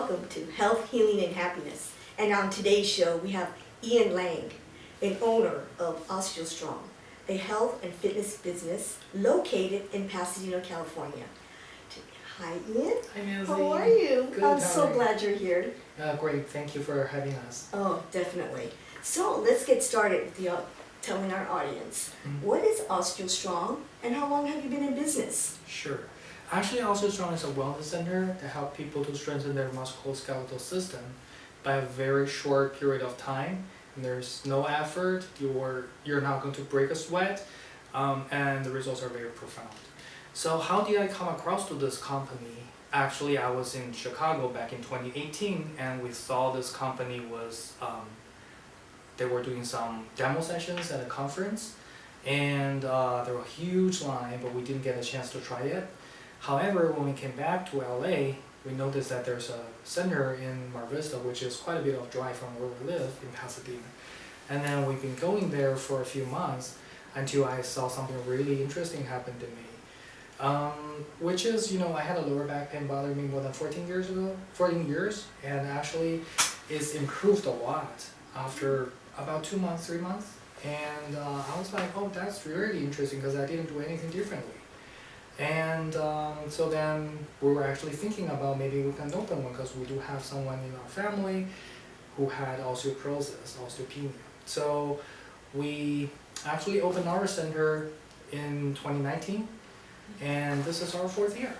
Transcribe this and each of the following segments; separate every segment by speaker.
Speaker 1: welcome to Health, Healing, and Happiness. And on today's show, we have Ian Lang, an owner of OSTEO, a health and fitness business located in Pasadena, California. Hi, Ian.
Speaker 2: Hi, Nancy.
Speaker 1: How are you?
Speaker 2: Good.
Speaker 1: I'm
Speaker 2: how
Speaker 1: so
Speaker 2: are you?
Speaker 1: glad you're here.
Speaker 2: Great. Thank you for having us.
Speaker 1: Oh, definitely. So let's get started with the, telling our audience, what is OSTEO, and how long have you been in business?
Speaker 2: Sure. Actually, OSTEO is a wellness center to help people to strengthen their musculoskeletal system by a very short period of time. And there's no effort. You're not going to break a sweat, and the results are very profound. So how did I come across to this company? Actually, I was in Chicago back in 2018, and we saw this company was, they were doing some demo sessions at a conference, and there were a huge line, but we didn't get a chance to try it. However, when we came back to LA, we noticed that there's a center in Mar Vista, which is quite a bit of drive from where we live in Pasadena. And then we've been going there for a few months until I saw something really interesting happen to me. Which is, I had a lower back pain bothering me more than 14 years, and actually it's improved a lot after about 2 months, 3 months. And I was like, oh, that's really interesting because I didn't do anything differently. And so then we were actually thinking about maybe we can open one because we do have someone in our family who had osteoporosis, osteopenia. So we actually opened our center in 2019, and this is our 4th year.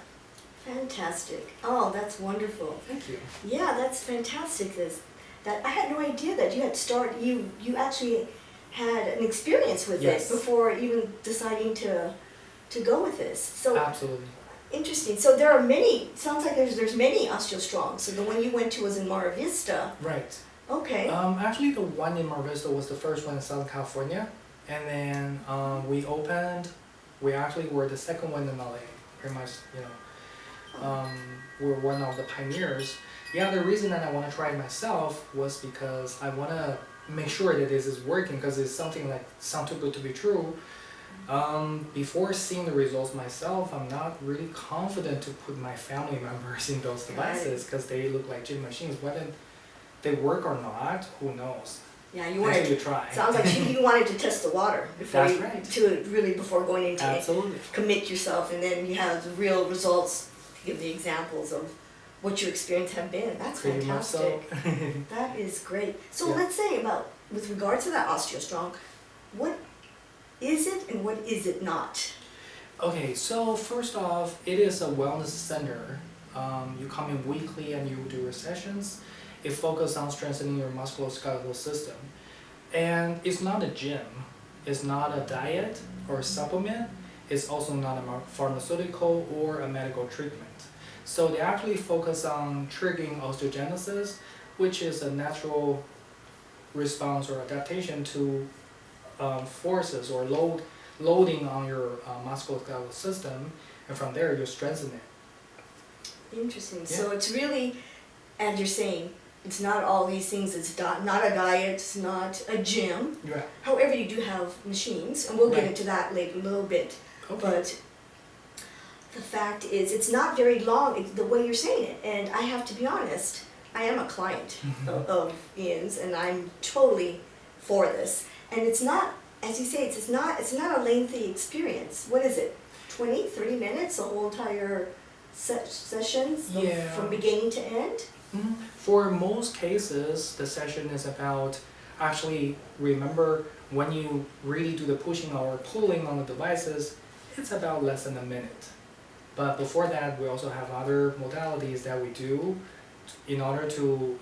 Speaker 1: Fantastic. Oh, that's wonderful.
Speaker 2: Thank you.
Speaker 1: Yeah, that's fantastic. That I had no idea that you had you actually had an experience with
Speaker 2: Yes.
Speaker 1: it before even deciding to go with this. So
Speaker 2: Absolutely.
Speaker 1: interesting. So there are many. Sounds like there's many OSTEO. So the one you went to was in Mar Vista.
Speaker 2: Right.
Speaker 1: Okay.
Speaker 2: Actually, the one in Mar Vista was the first one in Southern California, and then we actually were the second one in LA. Pretty much, we're one of the pioneers. The other reason that I want to try it myself was because I want to make sure that this is working, because it's something like sounds too good to be true. Before seeing the results myself, I'm not really confident to put my family members in those devices because they look like gym machines. Whether they work or not, who knows?
Speaker 1: Yeah, you wanted
Speaker 2: Until you try.
Speaker 1: Sounds like you wanted to test the water before
Speaker 2: That's right.
Speaker 1: before going into it.
Speaker 2: Absolutely.
Speaker 1: Commit yourself, and then you have the real results to give the examples of what your experience have been. That's
Speaker 2: Pretty much so.
Speaker 1: fantastic. That is great. So
Speaker 2: Yeah.
Speaker 1: let's say with regard to that OSTEO, what is it and what is it not?
Speaker 2: Okay, so first off, it is a wellness center. You come in weekly and you do your sessions. It focuses on strengthening your musculoskeletal system. And it's not a gym. It's not a diet or a supplement. It's also not a pharmaceutical or a medical treatment. So they actually focus on triggering osteogenesis, which is a natural response or adaptation to forces or loading on your musculoskeletal system, and from there you strengthen it.
Speaker 1: Interesting.
Speaker 2: Yeah.
Speaker 1: So it's really, as you're saying, it's not all these things. It's not a diet. It's not a gym.
Speaker 2: Yeah.
Speaker 1: However, you do have machines, and we'll get
Speaker 2: Right.
Speaker 1: into that later a little bit.
Speaker 2: Okay.
Speaker 1: But the fact is, it's not very long, the way you're saying it. And I have to be honest, I am a client of Ian's, and I'm totally for this. And it's not, as you say, it's not a lengthy experience. What is it? 20, 30 minutes, the whole entire sessions
Speaker 2: Yeah.
Speaker 1: from beginning to end?
Speaker 2: For most cases, the session is about, actually, remember, when you really do the pushing or pulling on the devices, it's about less than a minute. But before that, we also have other modalities that we do in order to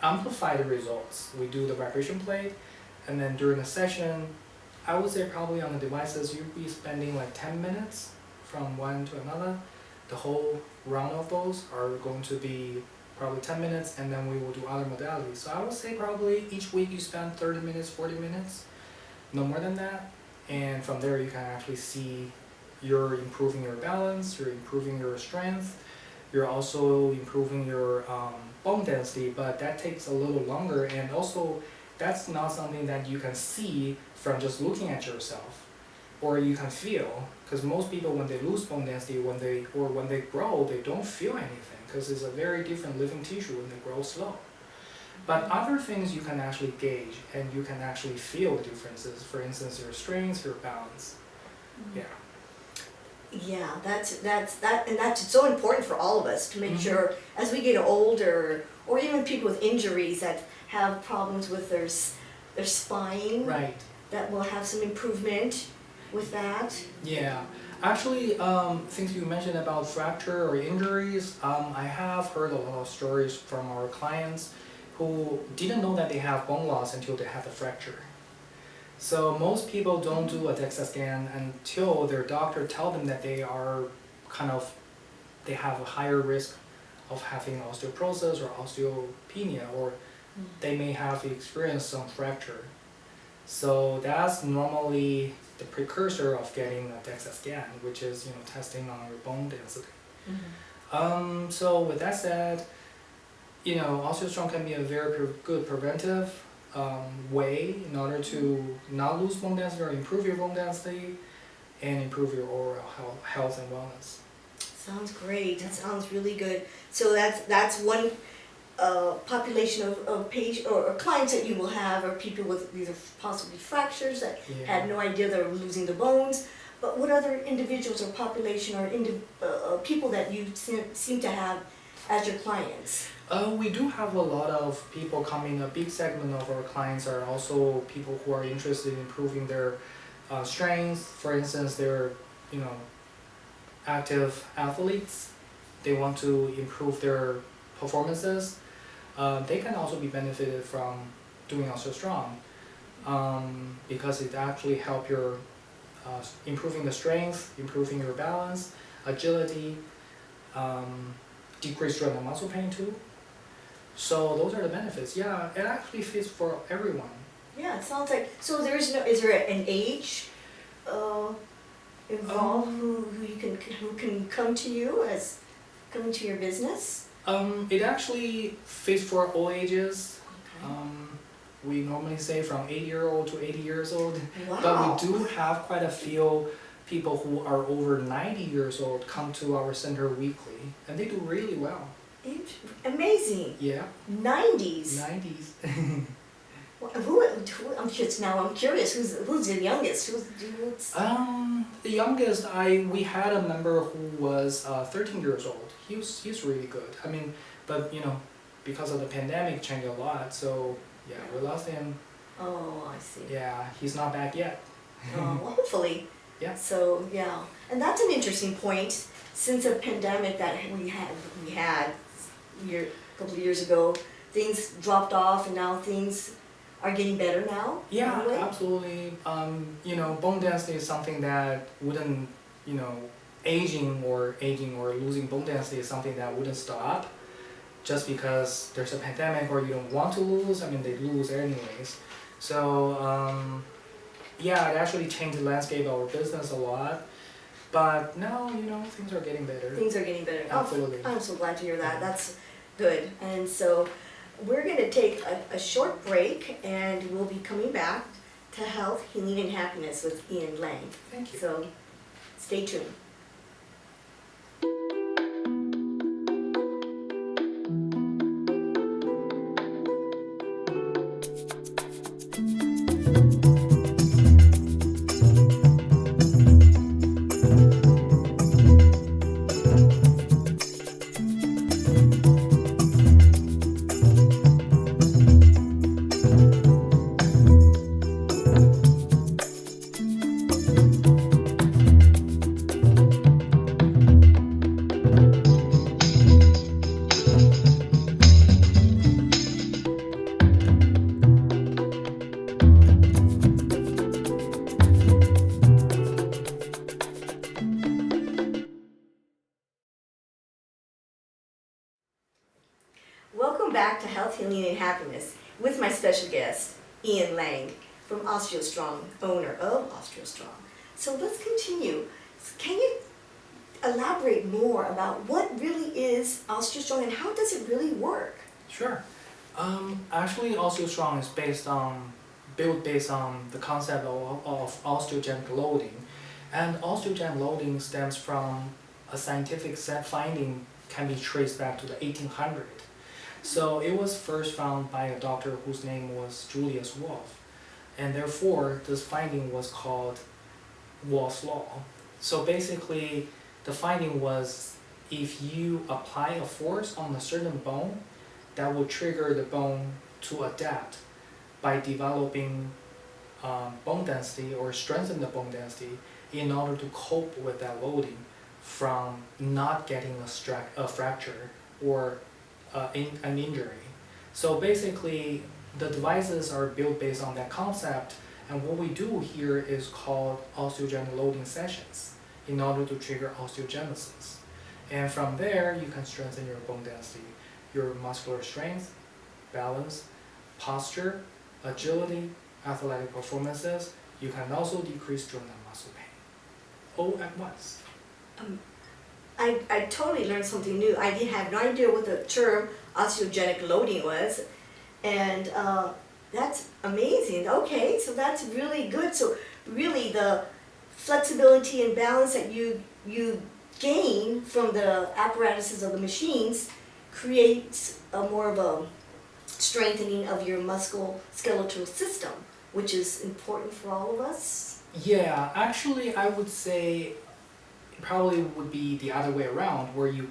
Speaker 2: amplify the results. We do the vibration plate, and then during the session, I would say probably on the devices, you'd be spending like 10 minutes from one to another. The whole round of those are going to be probably 10 minutes, and then we will do other modalities. So I would say probably each week you spend 30 minutes, 40 minutes, no more than that. And from there you can actually see you're improving your balance, you're improving your strength, you're also improving your bone density, but that takes a little longer, and also that's not something that you can see from just looking at yourself. or you can feel, because most people when they lose bone density, when they grow, they don't feel anything, because it's a very different living tissue when they grow slow. But other things you can actually gauge, and you can actually feel the differences. For instance, your strength, your balance. Yeah.
Speaker 1: Yeah, and that's so important for all of us to make sure as we get older, or even people with injuries that have problems with their spine,
Speaker 2: Right.
Speaker 1: that will have some improvement with that.
Speaker 2: Yeah. Actually, things you mentioned about fracture or injuries, I have heard a lot of stories from our clients who didn't know that they have bone loss until they have a fracture. So most people don't do a DEXA scan until their doctor tell them that they have a higher risk of having osteoporosis or osteopenia, or they may have experienced some fracture. So that's normally the precursor of getting a DEXA scan, which is testing on your bone density. So with that said, OsteoStrong can be a very good preventive way in order to not lose bone density or improve your bone density and improve your overall health and wellness.
Speaker 1: Sounds great. That sounds really good. So that's one population of patient or clients that you will have, or people with either possibly fractures that had no idea they were losing the bones. But what other individuals or population or people that you seem to have as your clients?
Speaker 2: We do have a lot of people coming. A big segment of our clients are also people who are interested in improving their strength. For instance, they're active athletes. They want to improve their performances. They can also be benefited from doing OsteoStrong because it actually helps your improving the strength, improving your balance, agility, decrease joint and muscle pain too. So those are the benefits. Yeah, it actually fits for everyone.
Speaker 1: Yeah, it sounds like, so is there an age involved who can come to your business?
Speaker 2: It actually fits for all ages.
Speaker 1: Okay.
Speaker 2: We normally say from 8-year-old to 80 years old.
Speaker 1: Wow.
Speaker 2: But we do have quite a few people who are over 90 years old come to our center weekly, and they do really well.
Speaker 1: Amazing.
Speaker 2: Yeah.
Speaker 1: 90s.
Speaker 2: 90s.
Speaker 1: I'm curious. Who's the youngest?
Speaker 2: The youngest we had a member who was 13 years old. He's really good. I mean, but because of the pandemic, changed a lot. So yeah, we lost him.
Speaker 1: Oh, I see.
Speaker 2: Yeah, he's not back yet.
Speaker 1: Well, hopefully.
Speaker 2: Yeah.
Speaker 1: So yeah, and that's an interesting point. Since a pandemic that we had a couple of years ago, things dropped off, and now things are getting better now.
Speaker 2: Yeah, absolutely. Bone density is something that wouldn't, aging or losing bone density is something that wouldn't stop just because there's a pandemic or you don't want to lose. I mean, they lose anyways. So yeah, it actually changed the landscape of our business a lot. But now, things are getting better.
Speaker 1: Things are getting better.
Speaker 2: Absolutely.
Speaker 1: Oh, I'm so glad to hear that. That's good. And so we're going to take a short break, and we'll be coming back to Health, Healing, and Happiness with Ian Lang.
Speaker 2: Thank you.
Speaker 1: So stay tuned. Welcome back to Health, Healing, and Happiness with my special guest, Ian Lang from OsteoStrong, owner of OsteoStrong. So let's continue. Can you elaborate more about what really is OsteoStrong and how does it really work?
Speaker 2: Sure. Actually, OsteoStrong is built based on the concept of osteogenic loading. And osteogen loading stems from a scientific set finding can be traced back to the 1800s. So it was first found by a doctor whose name was Julius Wolff. And therefore, this finding was called Wolff's Law. So basically, the finding was if you apply a force on a certain bone, that will trigger the bone to adapt by developing bone density or strengthen the bone density in order to cope with that loading from not getting a fracture or an injury. So basically, the devices are built based on that concept, and what we do here is called osteogen loading sessions in order to trigger osteogenesis. And from there, you can strengthen your bone density, your muscular strength, balance, posture, agility, athletic performances. You can also decrease joint and muscle pain, all at once.
Speaker 1: I totally learned something new. I didn't have no idea what the term osteogenic loading was, and that's amazing. Okay, so that's really good. So really the flexibility and balance that you gain from the apparatuses of the machines creates a more of a strengthening of your musculoskeletal system, which is important for all of us.
Speaker 2: Yeah, actually I would say it probably would be the other way around, where you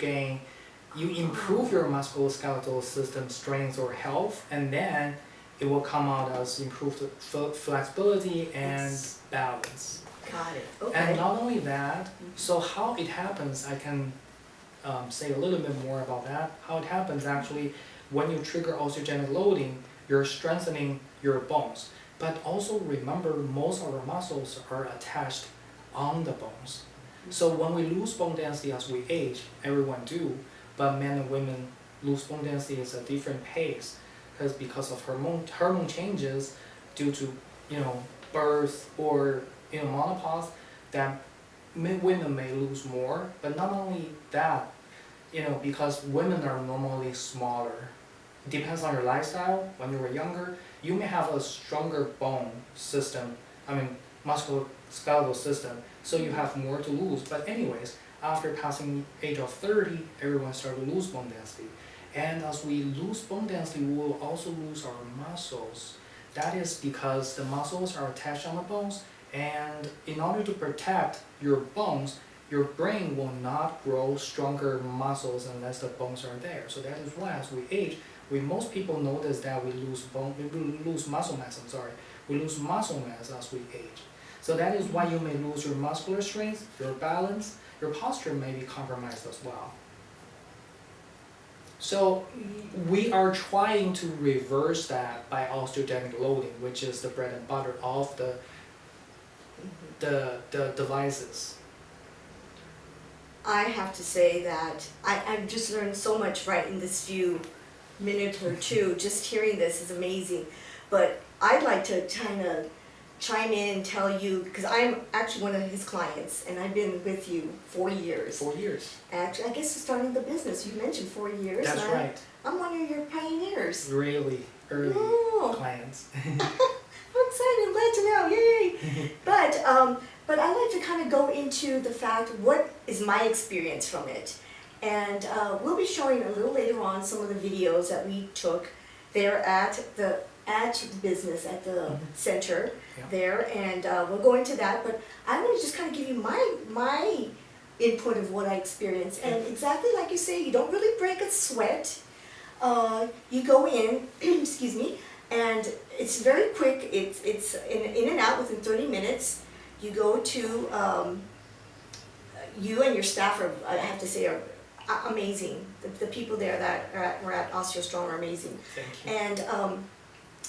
Speaker 2: improve your musculoskeletal system strength or health, and then it will come out as improved flexibility and balance.
Speaker 1: Got it. Okay.
Speaker 2: And not only that, so how it happens, I can say a little bit more about that. How it happens actually, when you trigger osteogenic loading, you're strengthening your bones. But also remember, most of our muscles are attached on the bones. So when we lose bone density as we age, everyone do, but men and women lose bone density at a different pace, because of hormone changes due to birth or menopause, that women may lose more. But not only that, because women are normally smaller. It depends on your lifestyle. When you were younger, you may have a stronger bone system, musculoskeletal system, so you have more to lose. But anyways, after passing age of 30, everyone starts to lose bone density. And as we lose bone density, we will also lose our muscles. That is because the muscles are attached on the bones, and in order to protect your bones, your brain will not grow stronger muscles unless the bones are there. So that is why as we age, most people notice that we lose muscle mass, we lose muscle mass as we age. So that is why you may lose your muscular strength, your balance, your posture may be compromised as well. So we are trying to reverse that by osteogenic loading, which is the bread and butter of the devices.
Speaker 1: I have to say that I've just learned so much right in this few minutes or two. Just hearing this is amazing. But I'd like to kind of chime in and tell you, because I'm actually one of his clients, and I've been with you 4 years.
Speaker 2: 4 years.
Speaker 1: Actually, I guess starting the business, you mentioned 4 years.
Speaker 2: That's right.
Speaker 1: I'm one of your pioneers.
Speaker 2: Really early clients.
Speaker 1: I'm excited, I'm glad to know, yay! But I like to kind of go into the fact, what is my experience from it? And we'll be showing a little later on some of the videos that we took there at the business, at the center there, and we'll go into that. But I want to just kind of give you my input of what I experienced. And exactly like you say, you don't really break a sweat. You go in, excuse me, and it's very quick. It's in and out within 30 minutes. You go to, you and your staff are, I have to say, are amazing. The people there that were at OsteoStrong are amazing.
Speaker 2: Thank you.
Speaker 1: And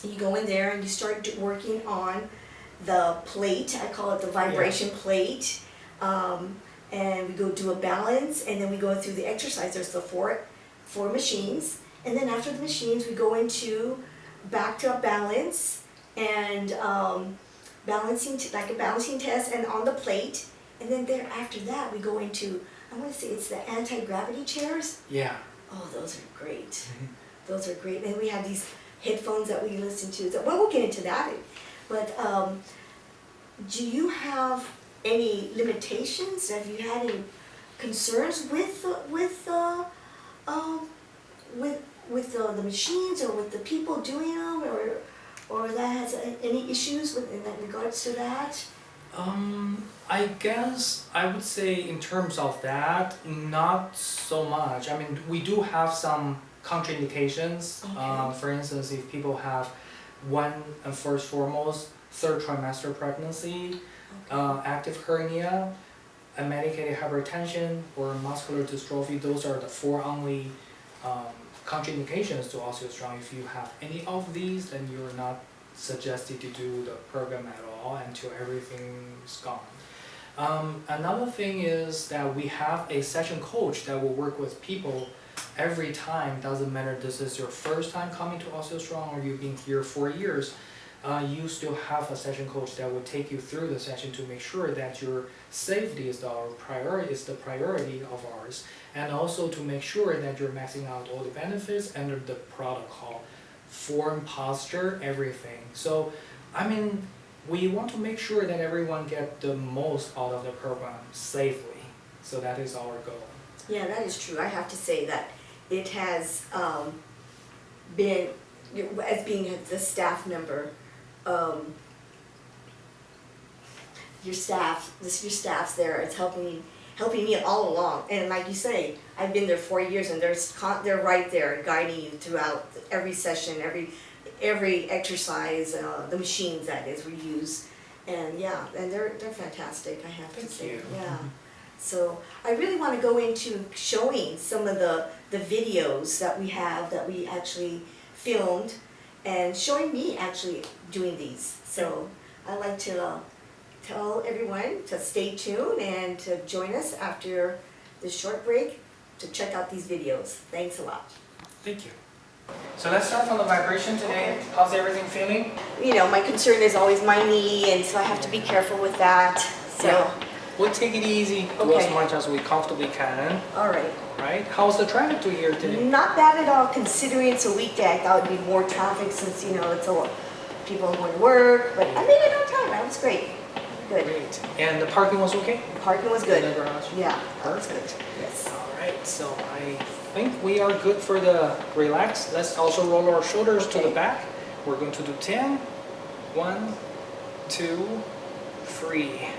Speaker 1: you go in there and you start working on the plate. I call it the vibration plate. And we go do a balance, and then we go through the exercise. There's the four machines. And then after the machines, we go into back to a balance and like a balancing test and on the plate. And then there after that, we go into, I want to say it's the anti-gravity chairs.
Speaker 2: Yeah.
Speaker 1: Oh, those are great. Those are great. And we have these headphones that we listen to. So, well, we'll get into that. But do you have any limitations? Have you had any concerns with the machines or with the people doing them, or that has any issues in regards to that?
Speaker 2: I guess I would say in terms of that, not so much. I mean, we do have some contraindications.
Speaker 1: Okay.
Speaker 2: For instance, if people have one and first foremost third trimester pregnancy, active hernia, a medicated hypertension, or muscular dystrophy, those are the four only contraindications to OsteoStrong. If you have any of these, then you're not suggested to do the program at all until everything's gone. Another thing is that we have a session coach that will work with people every time. Doesn't matter this is your first time coming to OsteoStrong or you've been here 4 years, you still have a session coach that will take you through the session to make sure that your safety is the priority of ours, and also to make sure that you're maxing out all the benefits under the protocol, form, posture, everything. So, I mean, we want to make sure that everyone get the most out of the program safely. So that is our goal.
Speaker 1: Yeah, that is true. I have to say that it has been, as being the staff member, your staff's there. It's helping me all along. And like you say, I've been there 4 years, and they're right there guiding you throughout every session, every exercise, the machines that is we use, and yeah, and they're fantastic. I have to say, yeah. So I really want to go into showing some of the videos that we have that we actually filmed, and showing me actually doing these. So I'd like to tell everyone to stay tuned and to join us after this short break to check out these videos. Thanks a lot.
Speaker 2: Thank you. So let's start from the vibration today. Okay. How's everything feeling?
Speaker 1: You know, my concern is always my knee, and so I have to be careful with that. So
Speaker 2: yeah. We'll take it easy, do as much as we comfortably can.
Speaker 1: All right.
Speaker 2: Right? How's the traffic to here today?
Speaker 1: Not bad at all, considering it's a weekday. I thought it'd be more traffic since, you know, it's a lot people going to work, but I made it on time. That was great. Good.
Speaker 2: Great. And the parking was okay?
Speaker 1: The parking was good.
Speaker 2: In the garage?
Speaker 1: Yeah.
Speaker 2: Perfect.
Speaker 1: Yes.
Speaker 2: All right, so I think we are good for the relax. Let's also roll our shoulders to the back. We're going to do 10. 1, 2, 3,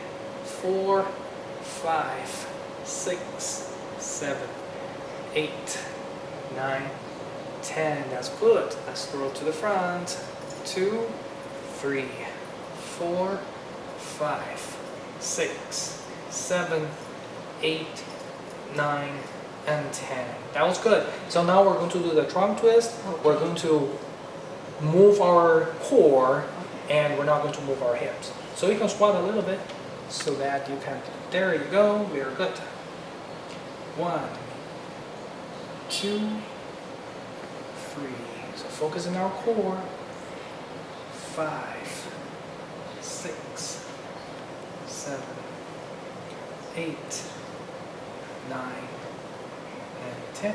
Speaker 2: 4, 5, 6, 7, 8, 9, 10. That's good. Let's scroll to the front. 2, 3, 4, 5, 6, 7, 8, 9, and 10. That was good. So now we're going to do the trunk twist.
Speaker 1: Okay.
Speaker 2: We're going to move our core, and we're not going to move our hips. So you can squat a little bit so that you can, there you go, very good. 1, 2, 3. So focus on our core. 5, 6, 7, 8, 9, and 10.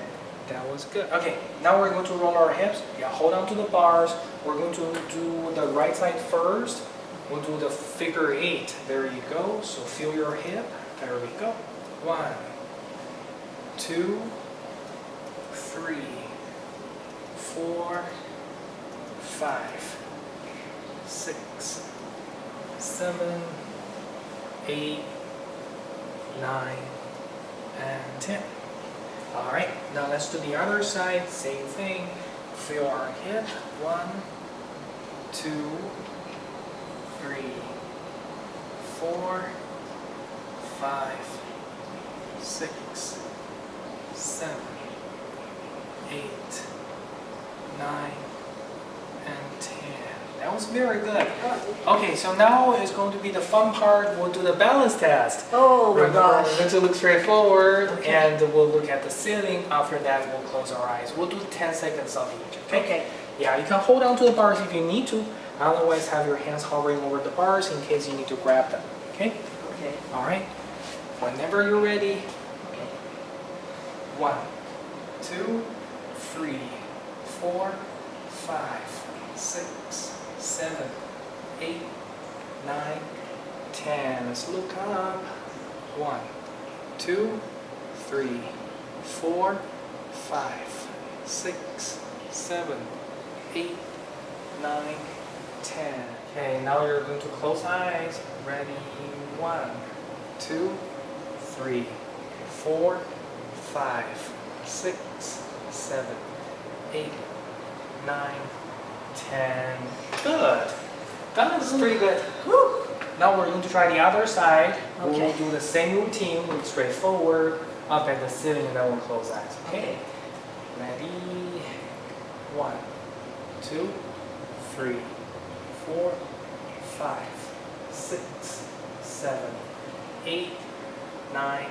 Speaker 2: That was good. Okay, now we're going to roll our hips. Yeah, hold on to the bars. We're going to do the right side first. We'll do the figure 8. There you go. So feel your hip. There we go. 1, 2, 3, 4, 5, 6, 7, 8, 9, and 10. All right, now let's do the other side. Same thing. Feel our hip. 1, 2, 3, 4, 5, 6, 7, 8, 9, and 10. That was very good. Okay, so now is going to be the fun part. We'll do the balance test.
Speaker 1: Oh my gosh.
Speaker 2: We're going to look straightforward,
Speaker 1: Okay.
Speaker 2: and we'll look at the ceiling. After that, we'll close our eyes. We'll do 10 seconds of each, okay?
Speaker 1: Okay.
Speaker 2: Yeah, you can hold on to the bars if you need to. Otherwise, have your hands hovering over the bars in case you need to grab them, okay?
Speaker 1: Okay.
Speaker 2: All right. Whenever you're ready.
Speaker 1: Okay.
Speaker 2: 1, 2, 3, 4, 5, 6, 7, 8, 9, 10. Let's look up. 1, 2, 3, 4, 5, 6, 7, 8, 9, 10. Okay, now you're going to close eyes. Ready? 1, 2, 3, 4, 5, 6, 7, 8, 9, 10. Good. That was pretty good.
Speaker 1: Whew.
Speaker 2: Now we're going to try the other side.
Speaker 1: Okay.
Speaker 2: We'll do the same routine, look straight forward, up at the ceiling, and then we'll close eyes. Okay? Ready? 1, 2, 3, 4, 5, 6, 7, 8, 9,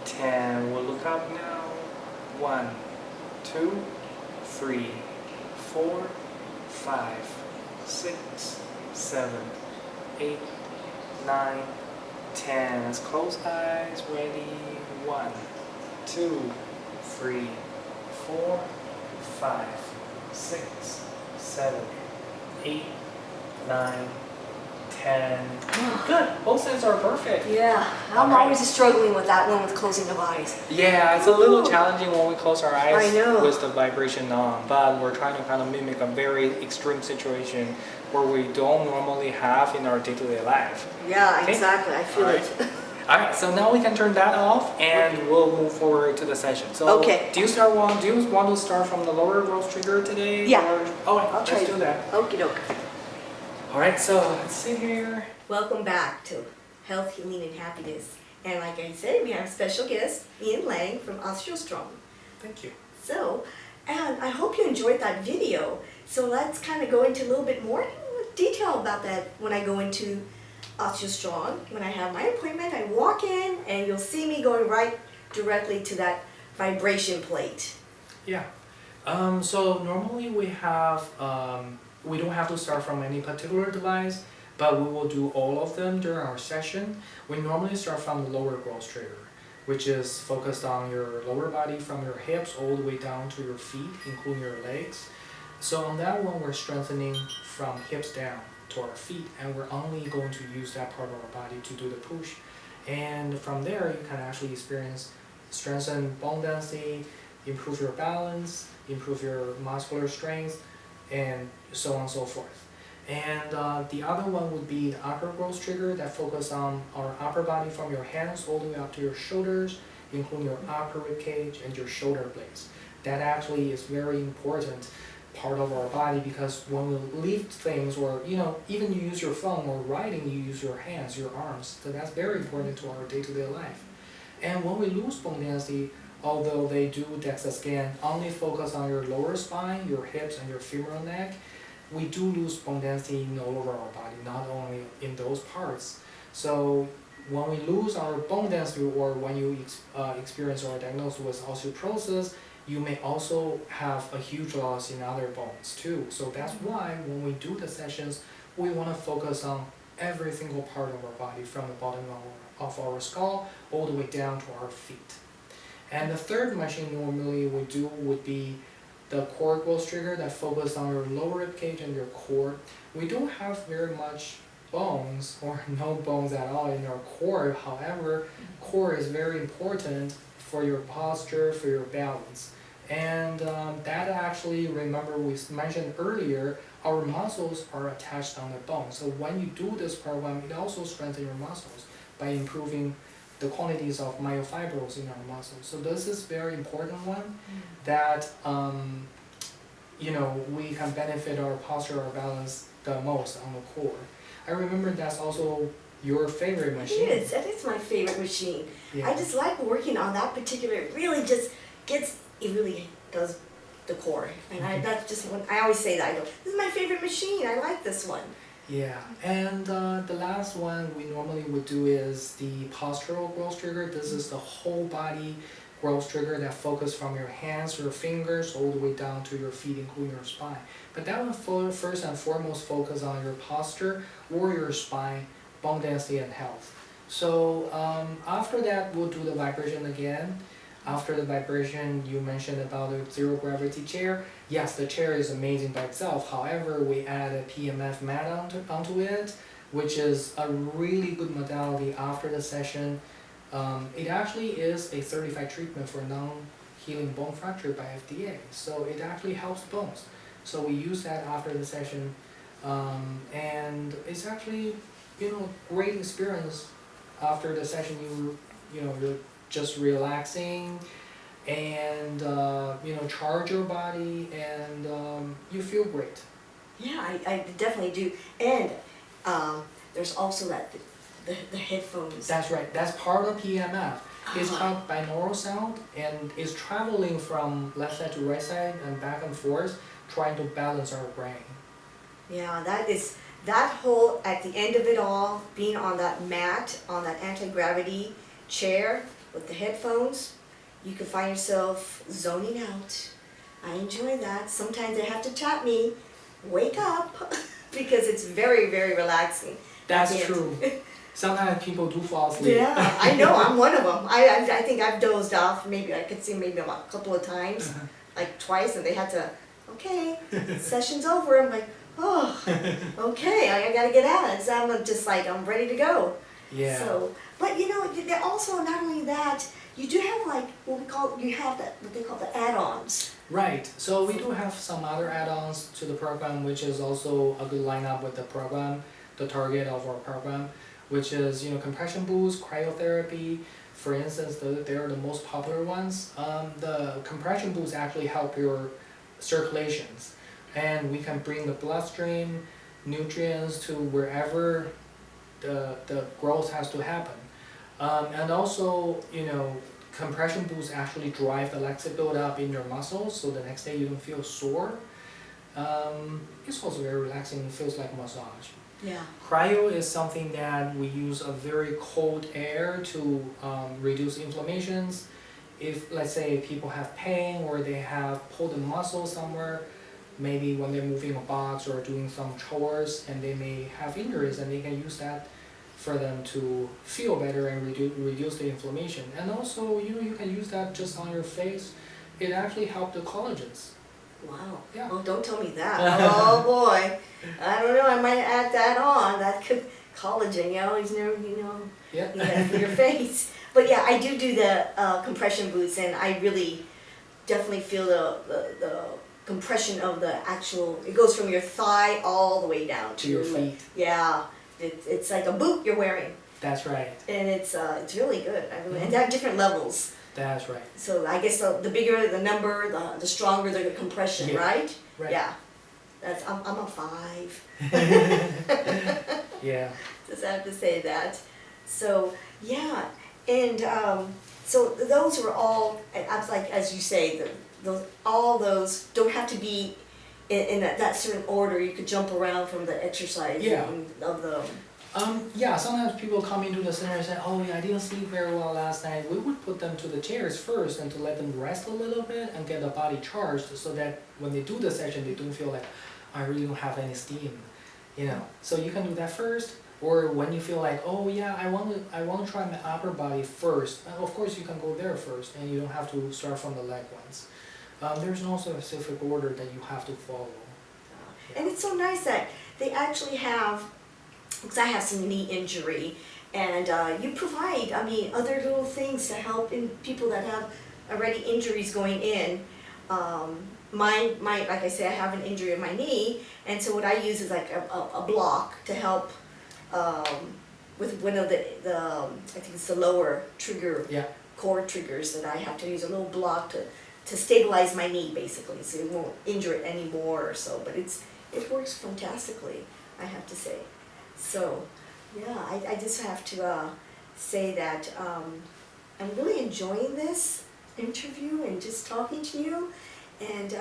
Speaker 2: 10. We'll look up now. 1, 2, 3, 4, 5, 6, 7, 8, 9, 10. Let's close eyes. Ready? 1, 2, 3, 4, 5, 6, 7, 8, 9, 10. Good. Both sides are perfect.
Speaker 1: Yeah, I'm
Speaker 2: Alright.
Speaker 1: always struggling with that one with closing the eyes.
Speaker 2: Yeah, it's a little
Speaker 1: Ooh.
Speaker 2: challenging when we close our eyes
Speaker 1: I know.
Speaker 2: with the vibration on, but we're trying to kind of mimic a very extreme situation where we don't normally have in our day-to-day life.
Speaker 1: Yeah,
Speaker 2: Okay.
Speaker 1: exactly. I feel
Speaker 2: Alright.
Speaker 1: it.
Speaker 2: Alright, so now we can turn that off and we'll move forward to the session. So
Speaker 1: Okay.
Speaker 2: do you want to start from the lower growth trigger today?
Speaker 1: Yeah.
Speaker 2: I'll
Speaker 1: try
Speaker 2: let's do that.
Speaker 1: Okie doke.
Speaker 2: Alright, so let's sit here.
Speaker 1: Welcome back to Health, Healing, and Happiness. And like I said, we have a special guest, Ian Lang from OSTEO.
Speaker 2: Thank you.
Speaker 1: So, and I hope you enjoyed that video. So let's kind of go into a little bit more detail about that when I go into OSTEO. When I have my appointment, I walk in and you'll see me going right directly to that vibration plate.
Speaker 2: Yeah. So normally we have, we don't have to start from any particular device, but we will do all of them during our session. We normally start from the lower growth trigger, which is focused on your lower body from your hips all the way down to your feet, including your legs. So on that one, we're strengthening from hips down to our feet, and we're only going to use that part of our body to do the push. And from there, you can actually experience strengthen bone density, improve your balance, improve your muscular strength, and so on and so forth. And the other one would be the upper growth trigger that focus on our upper body from your hands all the way up to your shoulders, including your upper rib cage and your shoulder blades. That actually is very important part of our body, because when we lift things, or even you use your phone or writing, you use your hands, your arms. So that's very important to our day-to-day life. And when we lose bone density, although they do DEXA scan only focus on your lower spine, your hips, and your femoral neck, we do lose bone density in all over our body, not only in those parts. So when we lose our bone density, or when you experience or are diagnosed with osteoporosis, you may also have a huge loss in other bones too. So that's why when we do the sessions, we want to focus on every single part of our body, from the bottom of our skull all the way down to our feet. And the third machine normally we do would be the core growth trigger that focus on your lower rib cage and your core. We don't have very much bones, or no bones at all in our core. However, core is very important for your posture, for your balance. And that actually, remember we mentioned earlier, our muscles are attached on the bone. So when you do this program, it also strengthens your muscles by improving the quantities of myofibrils in our muscles. So this is very important one that we can benefit our posture, our balance the most on the core. I remember that's also your favorite machine.
Speaker 1: It is. That is my favorite machine.
Speaker 2: Yeah.
Speaker 1: I just like working on that particular. It really does the core. And that's just what I always say that. I go, this is my favorite machine. I like this one.
Speaker 2: Yeah, and the last one we normally would do is the postural growth trigger. This is the whole body growth trigger that focus from your hands, your fingers, all the way down to your feet, including your spine. But that one first and foremost focus on your posture or your spine, bone density, and health. So after that, we'll do the vibration again. After the vibration, you mentioned about the zero gravity chair. Yes, the chair is amazing by itself. However, we add a PMF mat onto it. which is a really good modality after the session. It actually is a certified treatment for non-healing bone fracture by FDA, so it actually helps bones. So we use that after the session, and it's actually, great experience. After the session, you're just relaxing, and charge your body, and you feel great.
Speaker 1: Yeah, I definitely do. And there's also the headphones.
Speaker 2: That's right. That's part of PEMF. It's
Speaker 1: Ah.
Speaker 2: called binaural sound, and it's traveling from left side to right side and back and forth, trying to balance our brain.
Speaker 1: Yeah, that whole, at the end of it all, being on that mat, on that anti-gravity chair with the headphones, you can find yourself zoning out. I enjoy that. Sometimes they have to tap me, wake up, because it's very, very relaxing.
Speaker 2: That's
Speaker 1: At the
Speaker 2: true.
Speaker 1: end.
Speaker 2: Sometimes people do fall asleep.
Speaker 1: Yeah, I know, I'm one of them. I think I've dozed off, maybe I could see maybe a couple of times, like twice, and they had to, okay, session's over. I'm like, oh, okay, I gotta get out. And so I'm just like, I'm ready to go.
Speaker 2: Yeah.
Speaker 1: So, but also not only that, you do have like what they call the add-ons.
Speaker 2: Right. So we do have some other add-ons to the program, which is also a good lineup with the program, the target of our program, which is compression boost, cryotherapy. For instance, they're the most popular ones. The compression boosts actually help your circulations, and we can bring the bloodstream nutrients to wherever the growth has to happen. And also, compression boosts actually drive the lactic buildup in your muscles, so the next day you don't feel sore. It's also very relaxing, it feels like a massage.
Speaker 1: Yeah.
Speaker 2: Cryo is something that we use a very cold air to reduce inflammations. If, let's say, people have pain or they have pulled a muscle somewhere, maybe when they're moving a box or doing some chores, and they may have injuries, and they can use that for them to feel better and reduce the inflammation. And also, you can use that just on your face. It actually helps the collagens.
Speaker 1: Wow.
Speaker 2: Yeah.
Speaker 1: Oh, don't tell me that. Oh boy. I don't know, I might add that on. That could, collagen, you always know,
Speaker 2: Yeah.
Speaker 1: for your face. But yeah, I do the compression boots, and I really definitely feel the compression of the actual, it goes from your thigh all the way down
Speaker 2: To your feet.
Speaker 1: Yeah, it's like a boot you're wearing,
Speaker 2: That's right.
Speaker 1: and it's really good. And they have different levels.
Speaker 2: That's right.
Speaker 1: So I guess the bigger the number, the stronger the compression,
Speaker 2: Yeah.
Speaker 1: right?
Speaker 2: Right.
Speaker 1: Yeah. I'm a 5.
Speaker 2: Yeah.
Speaker 1: Just have to say that. So yeah, and so those were all. I was like, as you say, all those don't have to be in that certain order. You could jump around from the exercise.
Speaker 2: Yeah.
Speaker 1: Of the.
Speaker 2: Yeah, sometimes people come into the center and say, oh yeah, I didn't sleep very well last night. We would put them to the chairs first and to let them rest a little bit and get the body charged, so that when they do the session, they don't feel like, I really don't have any steam, So you can do that first, or when you feel like, oh yeah, I want to try my upper body first. Of course, you can go there first, and you don't have to start from the leg ones. There's no specific order that you have to follow.
Speaker 1: And it's so nice that they actually have. Because I have some knee injury, and you provide, other little things to help in people that have already injuries going in. My like I say, I have an injury in my knee, and so what I use is like a block to help with one of the I think it's the lower trigger,
Speaker 2: Yeah.
Speaker 1: core triggers that I have to use a little block to stabilize my knee, basically, so it won't injure it anymore or so. But it works fantastically, I have to say. So, yeah, I just have to say that I'm really enjoying this interview and just talking to you. And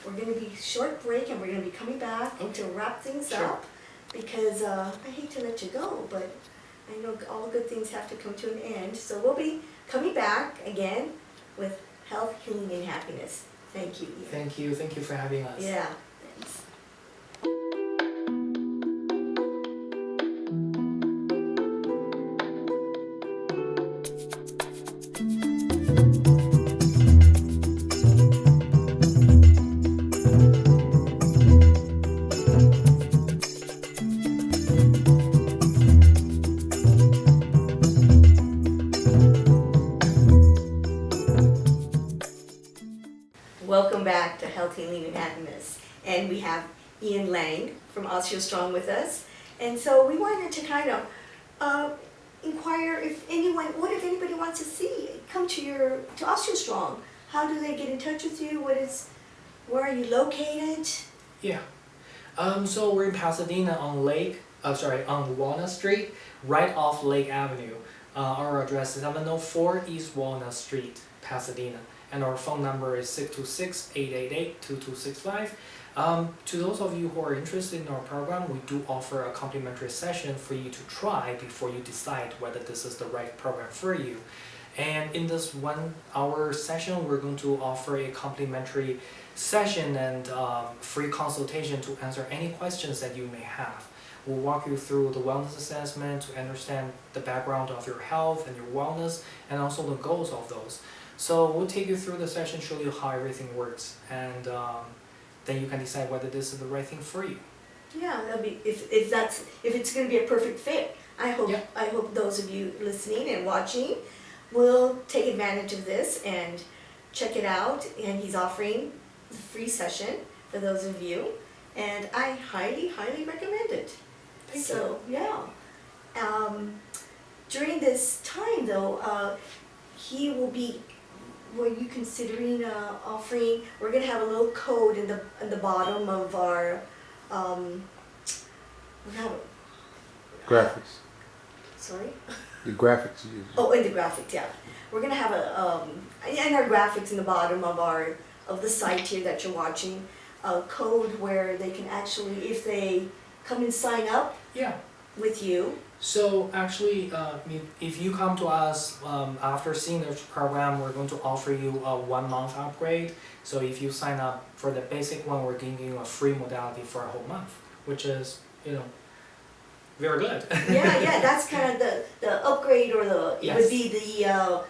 Speaker 1: we're going to be short break, and we're going to be coming back to wrap things
Speaker 2: Sure.
Speaker 1: up, because I hate to let you go, but I know all good things have to come to an end. So we'll be coming back again with health, healing, and happiness. Thank you, Ian.
Speaker 2: Thank you for having us.
Speaker 1: Yeah, thanks. Healthy and Lean Anatomists. And we have Ian Lang from OSTEO Strong with us. And so we wanted to kind of inquire if anybody wants to see, come to OSTEO Strong. How do they get in touch with you? Where are you located?
Speaker 2: Yeah. So we're in Pasadena on Walnut Street, right off Lake Avenue. Our address is 704 East Walnut Street, Pasadena, and our phone number is 626-888-2265. To those of you who are interested in our program, we do offer a complimentary session for you to try before you decide whether this is the right program for you. And in this 1 hour session, we're going to offer a complimentary session and free consultation to answer any questions that you may have. We'll walk you through the wellness assessment to understand the background of your health and your wellness and also the goals of those. So we'll take you through the session, show you how everything works, and then you can decide whether this is the right thing for you.
Speaker 1: Yeah, that'd be if it's going to be a perfect fit. I hope those of you listening and watching will take advantage of this and check it out. And he's offering the free session for those of you, and I highly recommend it.
Speaker 2: Thank
Speaker 1: you. Yeah. During this time though, he will be. Were you considering offering? We're gonna have a little code in the bottom of our. We have.
Speaker 3: Graphics.
Speaker 1: Sorry.
Speaker 3: The graphics you use.
Speaker 1: Oh, in the graphics, yeah. We're gonna have in our graphics in the bottom of the site here that you're watching, a code where they can actually, if they come and sign up.
Speaker 2: Yeah.
Speaker 1: With you.
Speaker 2: So actually, if you come to us after seeing the program, we're going to offer you a 1 month upgrade. So if you sign up for the basic one, we're giving you a free modality for a whole month, which is, very good.
Speaker 1: Yeah, that's kind of the upgrade, or
Speaker 2: Yes.
Speaker 1: would be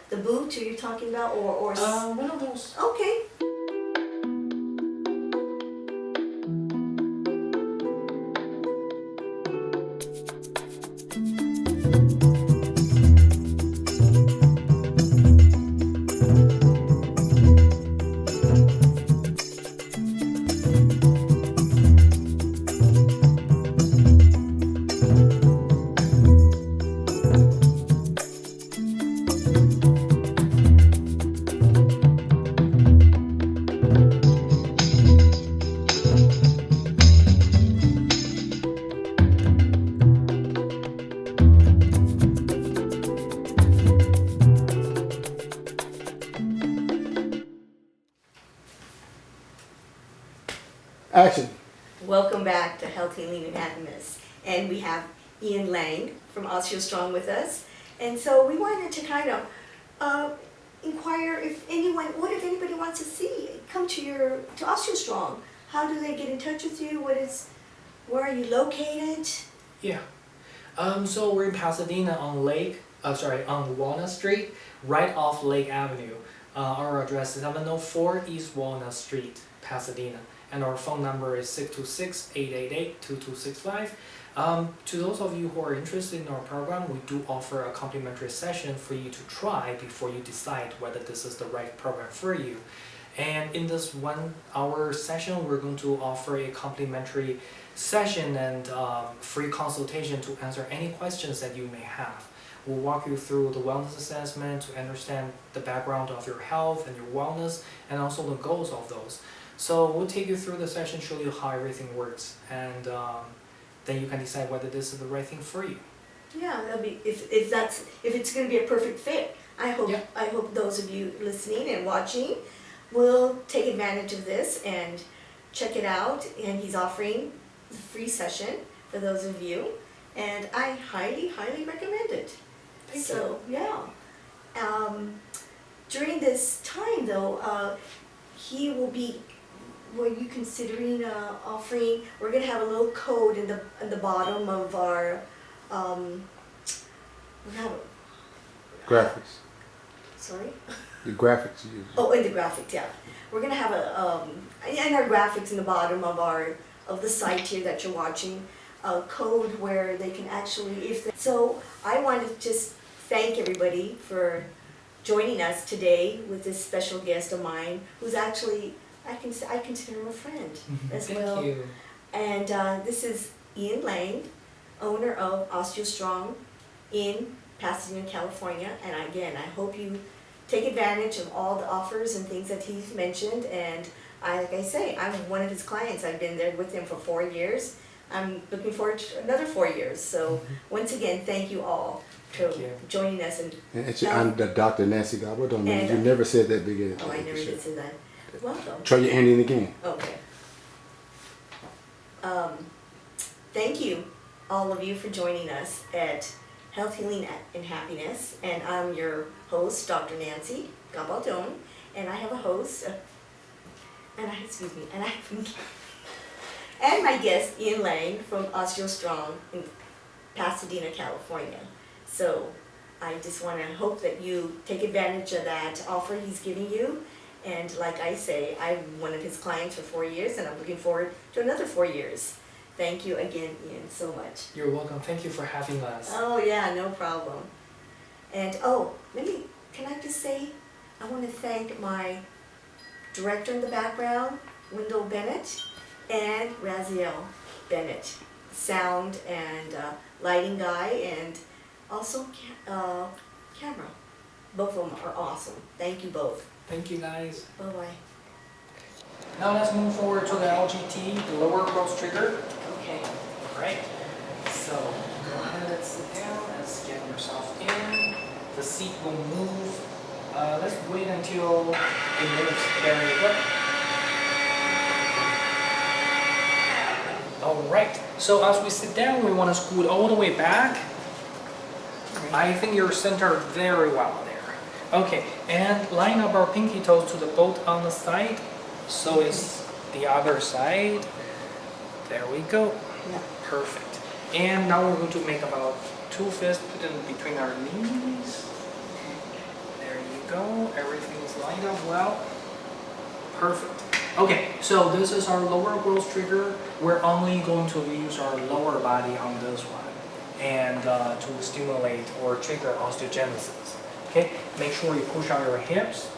Speaker 1: the boot you're talking about, or
Speaker 2: one of those.
Speaker 1: okay.
Speaker 3: Action.
Speaker 1: Welcome back to Healthy and Lean Anatomists. And we have Ian Lang from OSTEO Strong with us. And so we wanted to kind of inquire if anybody wants to see, come to OSTEO Strong. How do they get in touch with you? Where are you located?
Speaker 2: Yeah. So we're in Pasadena on Walnut Street, right off Lake Avenue. Our address is 704 East Walnut Street, Pasadena, and our phone number is 626-888-2265. To those of you who are interested in our program, we do offer a complimentary session for you to try before you decide whether this is the right program for you. And in this 1 hour session, we're going to offer a complimentary session and free consultation to answer any questions that you may have. We'll walk you through the wellness assessment to understand the background of your health and your wellness and also the goals of those. So we'll take you through the session, show you how everything works, and then you can decide whether this is the right thing for you.
Speaker 1: Yeah, that'd be if it's going to be a perfect fit. I hope those of you listening and watching will take advantage of this and check it out. And he's offering the free session for those of you, and I highly recommend it.
Speaker 2: Thank
Speaker 1: you. Yeah. During this time though, he will be. Were you considering offering? We're gonna have a little code in the bottom of our. We have.
Speaker 3: Graphics.
Speaker 1: Sorry.
Speaker 3: The graphics you use.
Speaker 1: Oh, in the graphics, yeah. We're gonna have in our graphics in the bottom of the site here that you're watching, a code where they can actually, so I wanted to just thank everybody for joining us today with this special guest of mine, who's actually I consider him a friend as
Speaker 2: Thank
Speaker 1: well.
Speaker 2: you.
Speaker 1: And this is Ian Lang, owner of OSTEO in Pasadena, California. And again, I hope you take advantage of all the offers and things that he's mentioned. And like I say, I'm one of his clients. I've been there with him for 4 years. I'm looking forward to another 4 years. So once again, thank you all for
Speaker 2: Thank you.
Speaker 1: joining us. And
Speaker 3: I'm Dr. Nancy Gabaldon.
Speaker 1: And,
Speaker 3: You never said that beginning.
Speaker 1: oh, I never did say that. Welcome.
Speaker 3: Try your hand in again.
Speaker 1: Okay. Thank you, all of you, for joining us at Health, Healing, and Happiness. And I'm your host, Dr. Nancy Gabaldon, and I have a host, and my guest, Ian Lang from OSTEO in Pasadena, California. So I just want to hope that you take advantage of that offer he's giving you. And like I say, I'm one of his clients for 4 years, and I'm looking forward to another 4 years. Thank you again, Ian, so much.
Speaker 2: You're welcome. Thank you for having us.
Speaker 1: Oh yeah, no problem. And can I just say, I want to thank my director in the background, Wendell Bennett, and Raziel Bennett, sound and lighting guy, and also camera. Both of them are awesome. Thank you both.
Speaker 2: Thank you, guys.
Speaker 1: Bye-bye.
Speaker 2: Now let's move forward to the LGT, the lower growth trigger.
Speaker 1: Okay.
Speaker 2: Alright, so go ahead and sit down and scan yourself in. The seat will move. Let's wait until it moves. There you go. Alright, so as we sit down, we want to scoot all the way back. I think you're centered very well there. Okay, and line up our pinky toes to the bolt on the side. So is the other side. There we go.
Speaker 1: Yeah.
Speaker 2: Perfect. And now we're going to make about 2 fists, put them between our knees. There you go. Everything's lined up well. Perfect. Okay, so this is our lower growth trigger. We're only going to use our lower body on this one and to stimulate or trigger osteogenesis. Okay, make sure you push on your hips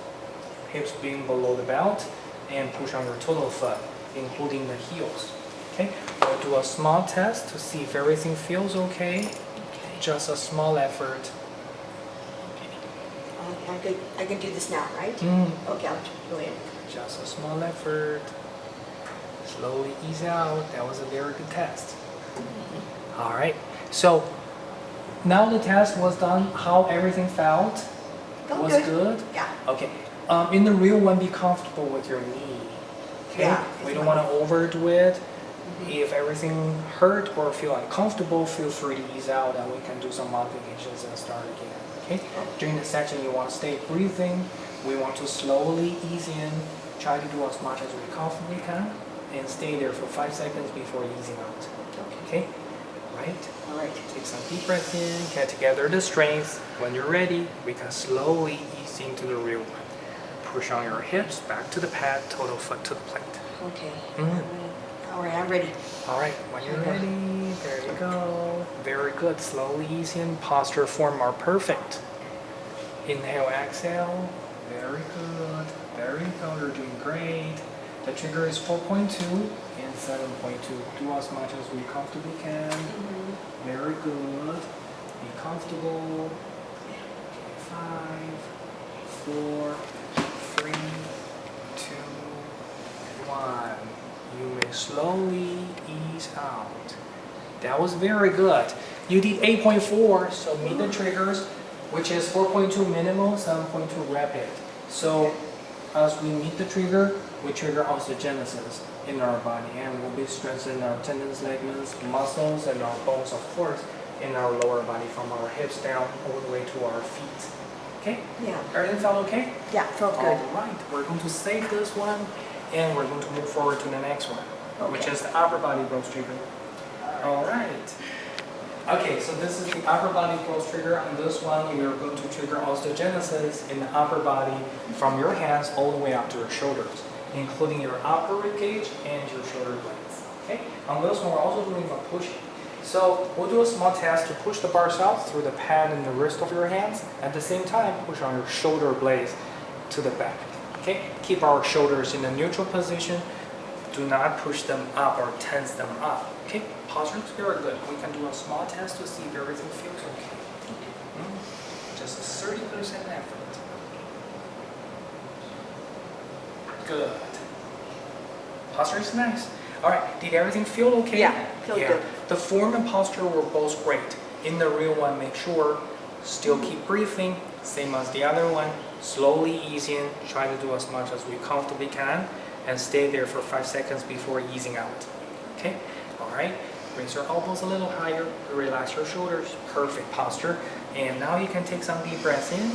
Speaker 2: being below the belt, and push on your total foot, including the heels. Okay, we'll do a small test to see if everything feels okay. Just a small effort.
Speaker 1: I can do this now, right? Okay, I'll go ahead.
Speaker 2: Just a small effort. Slowly ease out. That was a very good test. All right. So now the test was done. How everything felt?
Speaker 1: Oh,
Speaker 2: Was good?
Speaker 1: Yeah.
Speaker 2: Okay. In the real one, be comfortable with your knee. Okay.
Speaker 1: Yeah,
Speaker 2: We don't want to overdo it. If everything hurt or feel uncomfortable, feel free to ease out, and we can do some modifications and start again. Okay. During the section, you want to stay breathing. We want to slowly ease in. Try to do as much as we comfortably can, and stay there for 5 seconds before easing out. Okay. Right.
Speaker 1: All right.
Speaker 2: Take some deep breaths in. Get together the strength. When you're ready, we can slowly ease into the real one. Push on your hips back to the pad. Total foot to the plate.
Speaker 1: Okay.
Speaker 2: Mhm.
Speaker 1: All right, I'm ready.
Speaker 2: All right, when you're ready, there you go. Very good. Slowly ease in. Posture, form are perfect. Inhale, exhale. Very good. There you go. You're doing great. The trigger is 4.2 and 7.2. Do as much as we comfortably can. Very good. Be comfortable. Okay, 5, 4, 3, 2, 1. You may slowly ease out. That was very good. You did 8.4, so meet the triggers, which is 4.2 minimal, 7.2 rapid. So as we meet the trigger, we trigger osteogenesis in our body, and we'll be strengthening our tendons, ligaments, muscles, and our bones, of course, in our lower body from our hips down all the way to our feet. Okay?
Speaker 1: Yeah.
Speaker 2: Everything felt okay?
Speaker 1: Yeah, felt good.
Speaker 2: All right, we're going to save this one, and we're going to move forward to the next one, which is the upper body growth trigger. All right. Okay, so this is the upper body growth trigger. On this one, we are going to trigger osteogenesis in the upper body from your hands all the way up to your shoulders, including your upper rib cage and your shoulder blades. Okay. On this one, we're also doing a pushing. So we'll do a small test to push the bars out through the pad and the wrist of your hands. At the same time, push on your shoulder blades to the back. Okay, keep our shoulders in a neutral position. Do not push them up or tense them up. Okay, posture is very good. We can do a small test to see if everything feels okay. Just 30% effort. Good. Posture is nice. All right, did everything feel okay?
Speaker 1: Yeah, feel good.
Speaker 2: The form and posture were both great. In the real one, make sure, still keep breathing, same as the other one. Slowly ease in, try to do as much as we comfortably can, and stay there for 5 seconds before easing out. Okay? All right, raise your elbows a little higher, relax your shoulders, perfect posture. And now you can take some deep breaths in.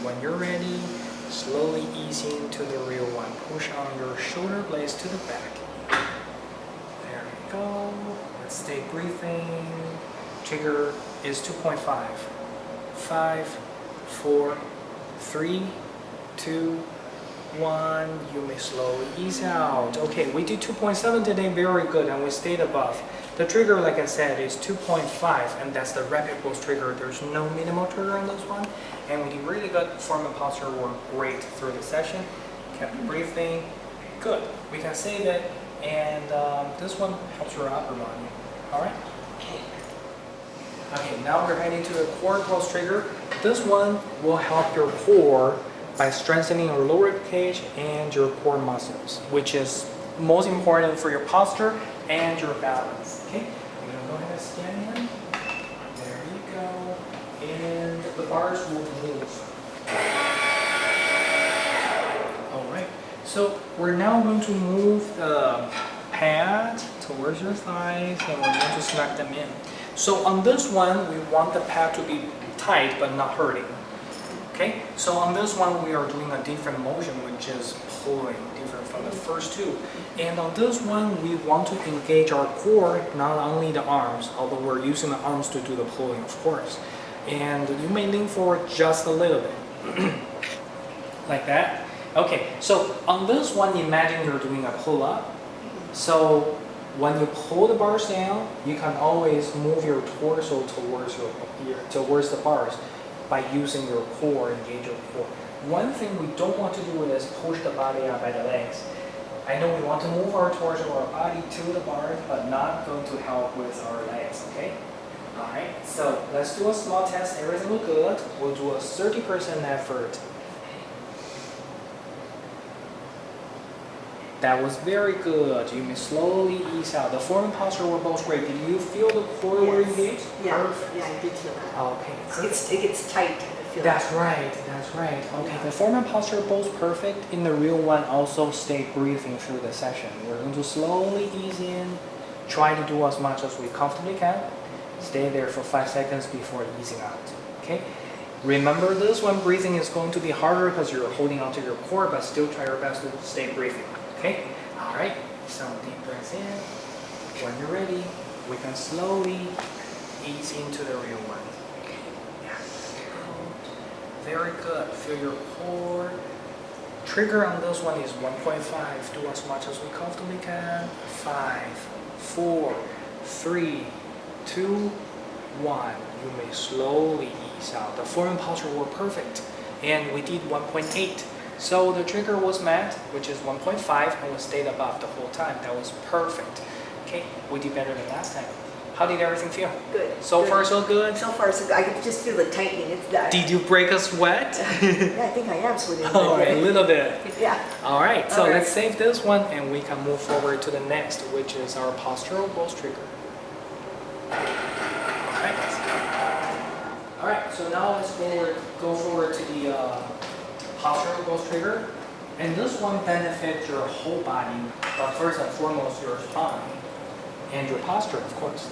Speaker 2: When you're ready, slowly ease into the real one. Push on your shoulder blades to the back. There we go. Let's stay breathing. Trigger is 2.5. 5, 4, 3, 2, 1. You may slowly ease out. Okay, we did 2.7 today, very good, and we stayed above. The trigger, like I said, is 2.5, and that's the rapid growth trigger. There's no minimal trigger on this one, and we did really good. Form and posture were great through the session. Kept breathing. Good. We can save it, and this one helps your upper body. All right. Okay, now we're heading to the core growth trigger. This one will help your core by strengthening your lower rib cage and your core muscles, which is most important for your posture and your balance. Okay, I'm gonna go ahead and stand in. There you go. And the bars will move. All right, so we're now going to move the pad towards your thighs, and we're going to snug them in. So on this one, we want the pad to be tight but not hurting. Okay, so on this one, we are doing a different motion, which is pulling, different from the first two. And on this one, we want to engage our core, not only the arms, although we're using the arms to do the pulling, of course. And you may lean forward just a little bit, like that. Okay, so on this one, imagine you're doing a pull-up. So when you pull the bars down, you can always move your torso towards the bars by using your core, engage your core. One thing we don't want to do is push the body up by the legs. I know we want to move our torso or our body to the bars, but not going to help with our legs, okay? All right, so let's do a small test. Everything look good. We'll do a 30% effort. That was very good. You may slowly ease out. The form and posture were both great. Did you feel the core were engaged?
Speaker 1: Yeah,
Speaker 2: Perfect.
Speaker 1: yeah, I did feel that.
Speaker 2: Okay.
Speaker 1: It gets tight. I feel
Speaker 2: That's
Speaker 1: that.
Speaker 2: right, that's right. Okay, the form and posture are both perfect. In the real one, also stay breathing through the session. We're going to slowly ease in, try to do as much as we comfortably can. Stay there for 5 seconds before easing out, okay? Remember this one, breathing is going to be harder because you're holding onto your core, but still try your best to stay breathing, okay? All right, some deep breaths in. When you're ready, we can slowly ease into the real one. Very good. Feel your core. Trigger on this one is 1.5. Do as much as we comfortably can. 5, 4, 3, 2, 1. You may slowly ease out. The form and posture were perfect. And we did 1.8. So the trigger was met, which is 1.5, and we stayed above the whole time. That was perfect. Okay, we did better than last time. How did everything feel?
Speaker 1: Good.
Speaker 2: So far, so good?
Speaker 1: So far, so good. I could just feel the tightening. It's that.
Speaker 2: Did you break a sweat?
Speaker 1: Yeah, I think I am sweating.
Speaker 2: All right, a little bit.
Speaker 1: Yeah.
Speaker 2: All right, so
Speaker 1: All right.
Speaker 2: let's save this one and we can move forward to the next, which is our postural growth trigger. All right, so now let's go forward to the postural growth trigger. And this one benefits your whole body, but first and foremost, your spine and your posture, of course.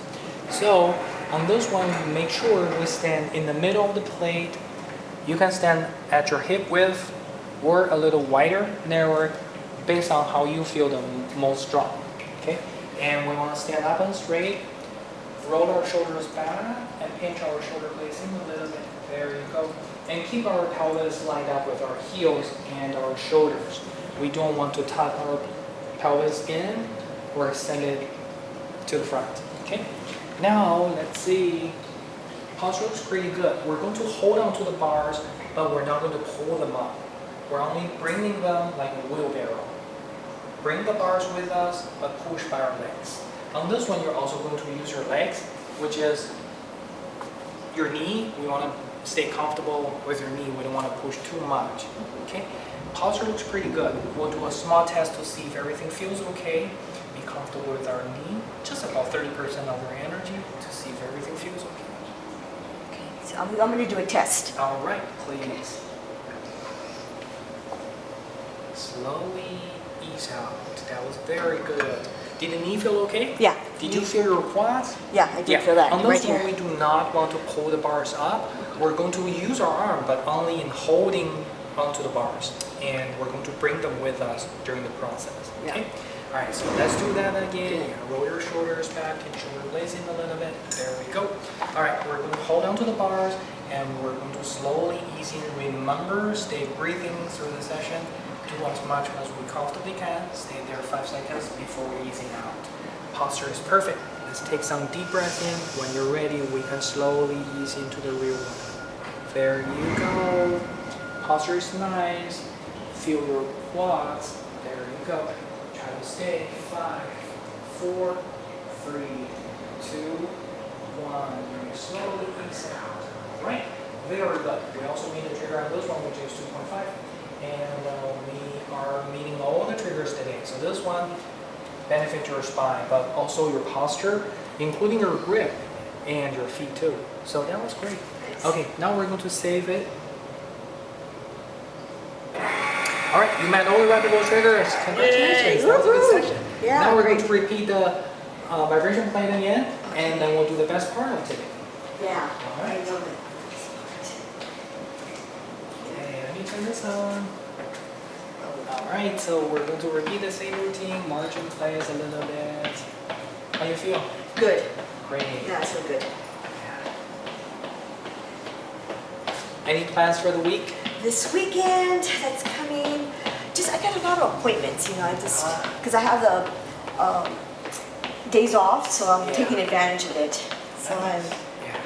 Speaker 2: So on this one, make sure we stand in the middle of the plate. You can stand at your hip width or a little wider, narrower, based on how you feel the most strong, okay? And we want to stand up and straight, roll our shoulders back, and pinch our shoulder blades in a little bit. There you go. And keep our pelvis lined up with our heels and our shoulders. We don't want to tuck our pelvis in or extend it to the front, okay? Now, let's see. Posture looks pretty good. We're going to hold on to the bars, but we're not going to pull them up. We're only bringing them like a wheelbarrow. Bring the bars with us, but push by our legs. On this one, you're also going to use your legs, which is your knee. We want to stay comfortable with your knee. We don't want to push too much. Okay? Posture looks pretty good. We'll do a small test to see if everything feels okay. Be comfortable with our knee. Just about 30% of our energy to see if everything feels okay.
Speaker 1: So I'm going to do a test.
Speaker 2: All right, please. Slowly ease out. That was very good. Did the knee feel okay?
Speaker 1: Yeah.
Speaker 2: Did you feel your quads?
Speaker 1: Yeah, I did feel that
Speaker 2: On
Speaker 1: right
Speaker 2: this one,
Speaker 1: here.
Speaker 2: we do not want to pull the bars up. We're going to use our arm, but only in holding onto the bars. And we're going to bring them with us during the process. Okay? All right, so let's do that again. Roll your shoulders back and shoulder blades in a little bit. There we go. All right, we're going to hold on to the bars and we're going to slowly ease in. Remember, stay breathing through the session. Do as much as we comfortably can. Stay there 5 seconds before easing out. Posture is perfect. Let's take some deep breaths in. When you're ready, we can slowly ease into the real one. There you go. Posture is nice. Feel your quads. There you go. Try to stay. 5, 4, 3, 2, 1. Slowly ease out. Right? Very good. We also need a trigger on this one, which is 2.5. And we are meeting all the triggers today. So this one benefits your spine, but also your posture, including your grip and your feet too. So that was great. Okay, now we're going to save it. All right, you met all the reputable triggers. Congratulations, that was a good session.
Speaker 1: Yeah,
Speaker 2: Now we're going to repeat the vibration plane again, and then we'll do the best part of today.
Speaker 1: Yeah,
Speaker 2: All right.
Speaker 1: I love it.
Speaker 2: Okay, let me turn this on. All right, so we're going to repeat the same routine, march in place a little bit. How you feel?
Speaker 1: Good.
Speaker 2: Great.
Speaker 1: Yeah, so good.
Speaker 2: Any plans for the week?
Speaker 1: This weekend that's coming, I got a lot of appointments, because I have the days off, so I'm taking advantage of it. So
Speaker 2: Yeah.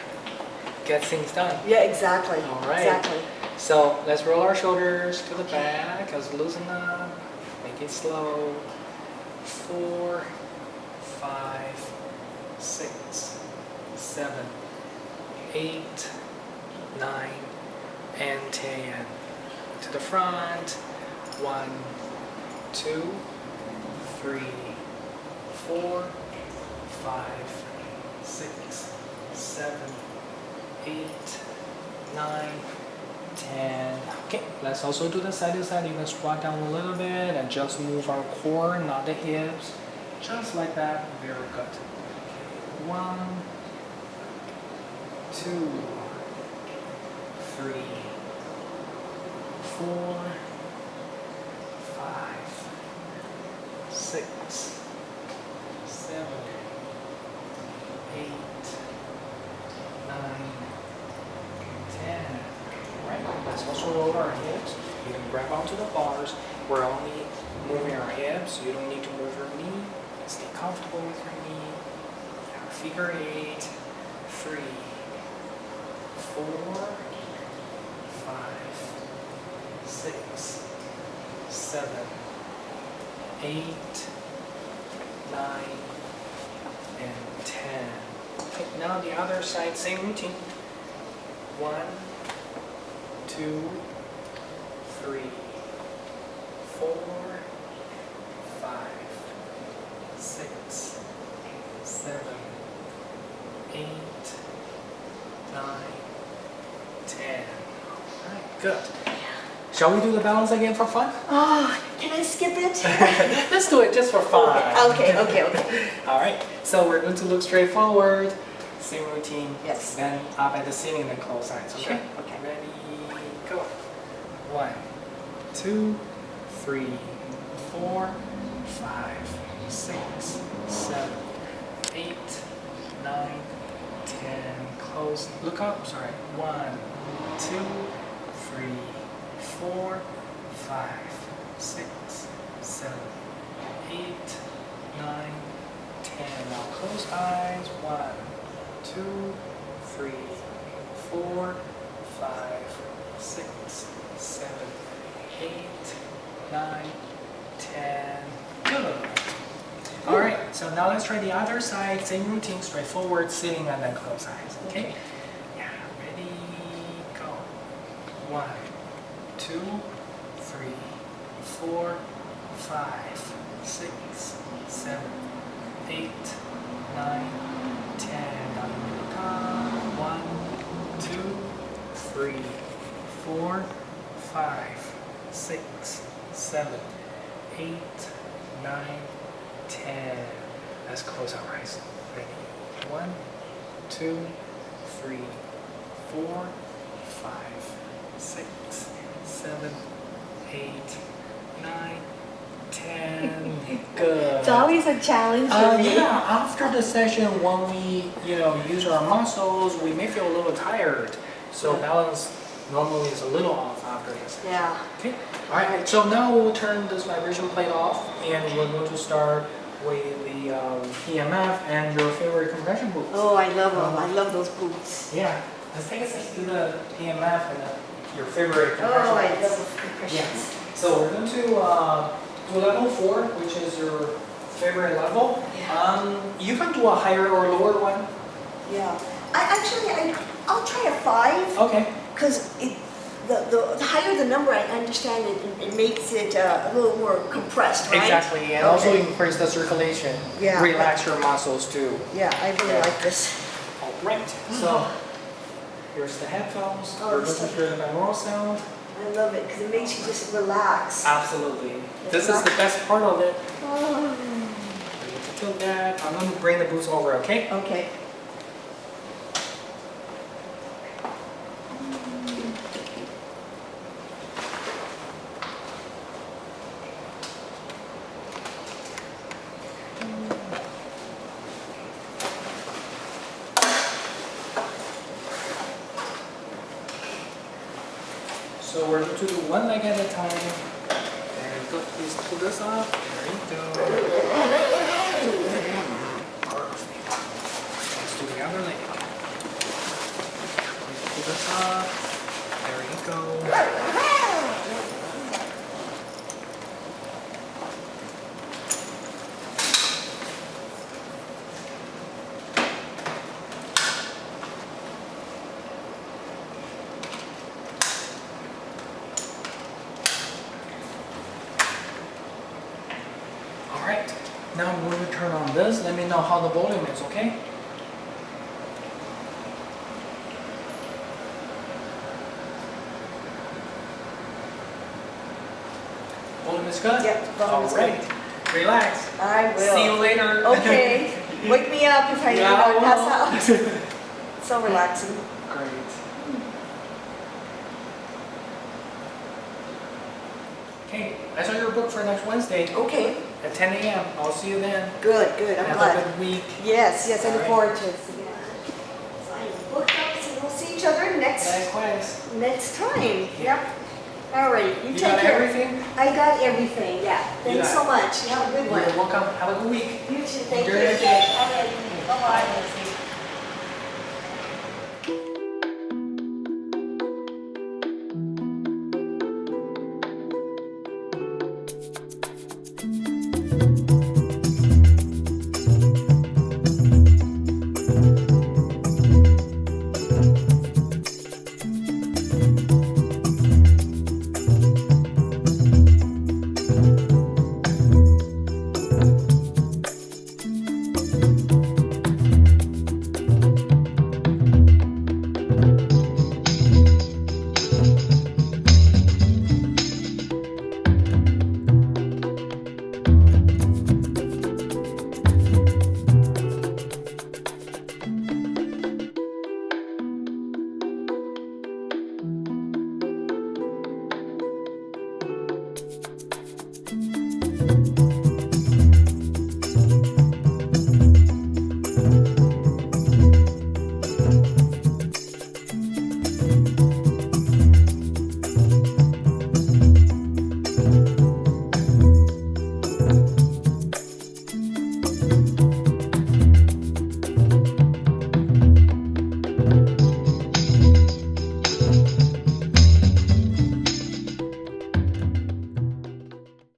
Speaker 2: Get things done.
Speaker 1: yeah, exactly.
Speaker 2: All right.
Speaker 1: Exactly.
Speaker 2: So let's roll our shoulders to the back. Let's loosen up. Make it slow. 4, 5, 6, 7, 8, 9, and 10. To the front. 1, 2, 3, 4, 5, 6, 7, 8, 9, 10. Okay, let's also do the side to side. You can squat down a little bit and just move our core, not the hips. Just like that. Very good. 1, 2, 3, 4, 5, 6, 7, 8, 9, 10. Right. Let's also roll our hips. You can grab onto the bars. We're only moving our hips. You don't need to move your knee. Stay comfortable with your knee. Figure 8, 3, 4, 5, 6, 7, 8, 9, and 10. Okay, now the other side, same routine. 1, 2, 3, 4, 5, 6, 7, 8, 9, 10. All right, good. Shall we do the balance again for fun?
Speaker 1: Oh, can I skip it?
Speaker 2: Let's do it just for fun.
Speaker 1: Okay.
Speaker 2: All right, so we're going to look straight forward. Same routine.
Speaker 1: Yes.
Speaker 2: Then up at the ceiling, then close eyes. Okay.
Speaker 1: Sure, okay.
Speaker 2: Ready? Go. 1, 2, 3, 4, 5, 6, 7, 8, 9, 10. Close. Look up. Sorry. 1, 2, 3, 4, 5, 6, 7, 8, 9, 10. Now close eyes. 1, 2, 3, 4, 5, 6, 7, 8, 9, 10. Good. All right, so now let's try the other side. Same routine, straightforward, sitting and then close eyes. Okay? Yeah, ready, go. 1, 2, 3, 4, 5, 6, 7, 8, 9, 10. Now you will count. 1, 2, 3, 4, 5, 6, 7, 8, 9, 10. Let's close our eyes. Ready? 1, 2, 3, 4, 5, 6, 7, 8, 9, 10. Good.
Speaker 1: It's always a challenge for me.
Speaker 2: Yeah, after the session, when we, use our muscles, we may feel a little tired. So balance normally is a little off after this.
Speaker 1: Yeah.
Speaker 2: Okay. All right. So now we'll turn this vibration plate off, and we're going to start with the EMF and your favorite compression boots.
Speaker 1: Oh, I love them. I love those boots.
Speaker 2: Yeah. Let's take a second to the EMF and your favorite compression
Speaker 1: Oh, I
Speaker 2: boots.
Speaker 1: love those compressions.
Speaker 2: Yes. So we're going to do level 4, which is your favorite level.
Speaker 1: Yeah.
Speaker 2: You can do a higher or lower one.
Speaker 1: Yeah. I'll try a 5.
Speaker 2: Okay.
Speaker 1: Because the higher the number, I understand it makes it a little more compressed, right?
Speaker 2: Exactly, and also increase the circulation.
Speaker 1: Yeah.
Speaker 2: Relax your muscles too.
Speaker 1: Yeah, I really like this.
Speaker 2: All right. So here's the headphones.
Speaker 1: Oh,
Speaker 2: You're
Speaker 1: it's
Speaker 2: going to hear the binaural sound.
Speaker 1: I love it because it makes you just relax.
Speaker 2: Absolutely. This is the best part of it.
Speaker 1: Oh.
Speaker 2: Tilt that. I'm going to bring the boots over. Okay.
Speaker 1: Okay.
Speaker 2: So we're going to do one leg at a time. There you go. Please pull this off. There you go. Perfect. Let's do the other leg. Please pull this off. There you go. Alright, now I'm going to turn on this. Let me know how the volume is, okay? Volume is good?
Speaker 1: Yep, volume is
Speaker 2: Alright, relax.
Speaker 1: I will.
Speaker 2: See you later.
Speaker 1: Okay. Wake me up if I pass out. So relaxing.
Speaker 2: Great. Okay, I saw your book for next Wednesday
Speaker 1: Okay.
Speaker 2: at 10 a.m. I'll see you then.
Speaker 1: Good, good. I'm
Speaker 2: Have
Speaker 1: glad.
Speaker 2: a good week.
Speaker 1: Yes, yes, I look
Speaker 2: All right.
Speaker 1: forward to it. So I'm booked up, so we'll see each other
Speaker 2: Likewise.
Speaker 1: next time.
Speaker 2: Yeah.
Speaker 1: Yep. All right, you
Speaker 2: You
Speaker 1: take
Speaker 2: got
Speaker 1: care.
Speaker 2: everything?
Speaker 1: I got everything, yeah.
Speaker 2: You
Speaker 1: Thanks
Speaker 2: got
Speaker 1: so much. You have a good one.
Speaker 2: You're welcome. Have a good week.
Speaker 1: You too, thank
Speaker 2: Enjoy
Speaker 1: you.
Speaker 2: your day.
Speaker 1: All right, bye-bye.